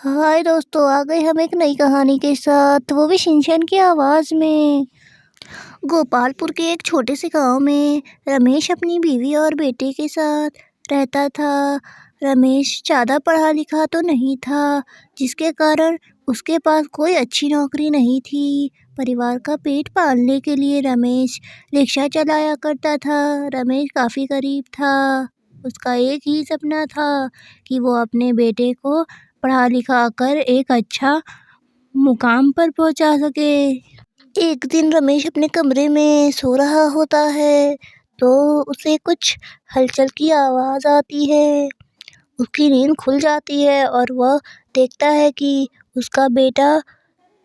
हाय दोस्तों, आ गए हम एक नई कहानी के साथ, वो भी शिनचैन की आवाज़ में। गोपालपुर के एक छोटे से गांव में रमेश अपनी बीवी और बेटे के साथ रहता था। रमेश ज़्यादा पढ़ा लिखा तो नहीं था, जिसके कारण उसके पास कोई अच्छी नौकरी नहीं थी। परिवार का पेट पालने के लिए रमेश रिक्शा चलाया करता था। रमेश काफ़ी गरीब था। उसका एक ही सपना था कि वो अपने बेटे को पढ़ा लिखा कर एक अच्छा मुकाम पर पहुंचा सके। एक दिन रमेश अपने कमरे में सो रहा होता है तो उसे कुछ हलचल की आवाज़ आती है। उसकी नींद खुल जाती है और वह देखता है कि उसका बेटा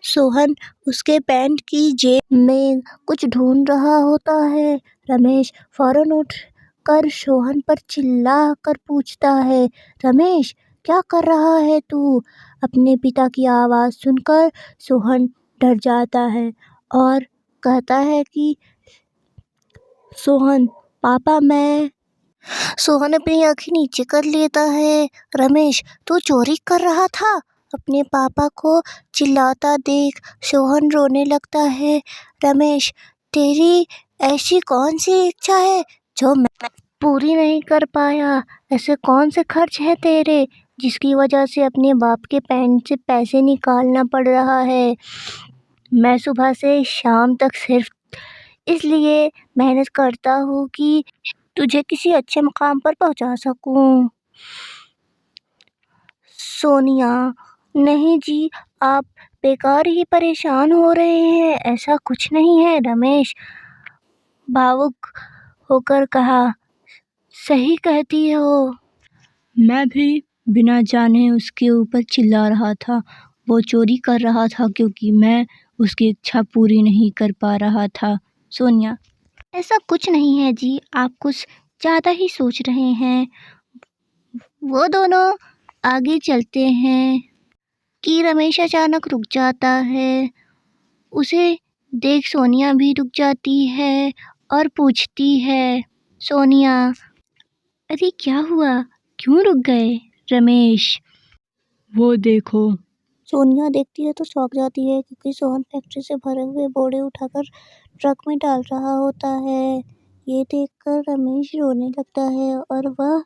सोहन उसके पैंट की जेब में कुछ ढूंढ रहा होता है। रमेश फौरन उठ कर सोहन पर चिल्ला कर पूछता है, रमेश क्या कर रहा है तू? अपने पिता की आवाज़ सुनकर सोहन डर जाता है और कहता है कि सोहन पापा मैं। सोहन अपनी आंखें नीचे कर लेता है। रमेश तू चोरी कर रहा था? अपने पापा को चिल्लाता देख सोहन रोने लगता है। रमेश तेरी ऐसी कौन सी इच्छा है जो मैं पूरी नहीं कर पाया? ऐसे कौन से खर्च है तेरे जिसकी वजह से अपने बाप के पैंट से पैसे निकालना पड़ रहा है? मैं सुबह से शाम तक सिर्फ इसलिए मेहनत करता हूँ कि तुझे किसी अच्छे मुकाम पर पहुँचा सकूँ। सोनिया नहीं जी, आप बेकार ही परेशान हो रहे हैं, ऐसा कुछ नहीं है। रमेश भावुक होकर कहा, सही कहती हो। मैं भी बिना जाने उसके ऊपर चिल्ला रहा था। वो चोरी कर रहा था क्योंकि मैं उसकी इच्छा पूरी नहीं कर पा रहा था। सोनिया ऐसा कुछ नहीं है जी, आप कुछ ज़्यादा ही सोच रहे हैं। वो दोनों आगे चलते हैं कि रमेश अचानक रुक जाता है। उसे देख सोनिया भी रुक जाती है और पूछती है, सोनिया अरे क्या हुआ, क्यों रुक गए? रमेश वो देखो। सोनिया देखती है तो चौंक जाती है क्योंकि सोहन फैक्ट्री से भरे हुए बोरे उठाकर ट्रक में डाल रहा होता है। ये देखकर रमेश रोने लगता है और वह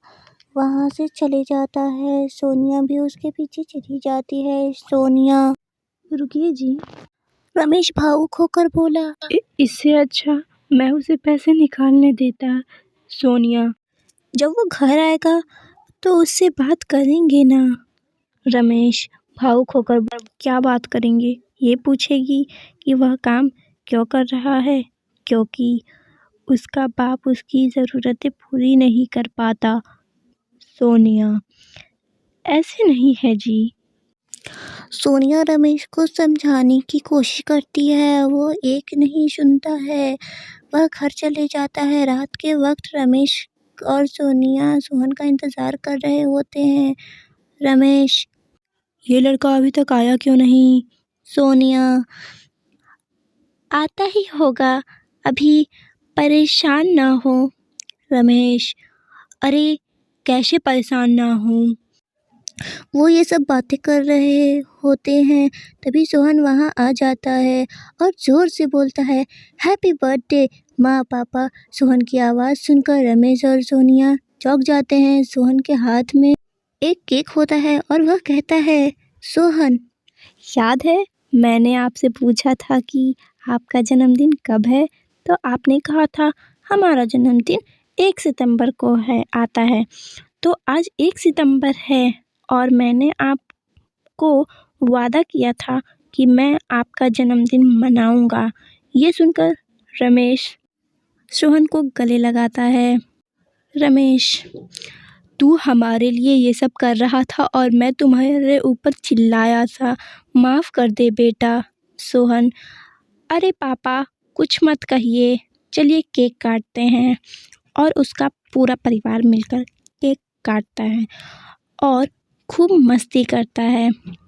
वहाँ से चले जाता है। सोनिया भी उसके पीछे चली जाती है। सोनिया रुकिए जी, रमेश भावुक होकर बोला, इससे अच्छा मैं उसे पैसे निकालने देता। सोनिया जब वो घर आएगा तो उससे बात करेंगे ना। रमेश भावुक होकर क्या बात करेंगे? ये पूछेगी कि वह काम क्यों कर रहा है, क्योंकि उसका बाप उसकी ज़रूरतें पूरी नहीं कर पाता। सोनिया ऐसे नहीं है जी। सोनिया रमेश को समझाने की कोशिश करती है, वो एक नहीं सुनता है। वह घर चले जाता है। रात के वक्त रमेश और सोनिया सोहन का इंतज़ार कर रहे होते हैं। रमेश ये लड़का अभी तक आया क्यों नहीं? सोनिया आता ही होगा, अभी परेशान ना हो। रमेश अरे कैसे परेशान ना हूँ? वो ये सब बातें कर रहे होते हैं, तभी सोहन वहाँ आ जाता है और ज़ोर से बोलता है, हैप्पी बर्थडे माँ पापा। सोहन की आवाज़ सुनकर रमेश और सोनिया चौंक जाते हैं। सोहन के हाथ में एक केक होता है और वह कहता है, सोहन याद है मैंने आपसे पूछा था कि आपका जन्मदिन कब है? तो आपने कहा था हमारा जन्मदिन 1 सितंबर को आता है। तो आज 1 सितंबर है और मैंने आपको वादा किया था कि मैं आपका जन्मदिन मनाऊंगा। ये सुनकर रमेश सोहन को गले लगाता है। रमेश तू हमारे लिए ये सब कर रहा था और मैं तुम्हारे ऊपर चिल्लाया था। माफ़ कर दे बेटा। सोहन अरे पापा कुछ मत कहिए, चलिए केक काटते हैं। और उसका पूरा परिवार मिलकर केक काटता है और खूब मस्ती करता है।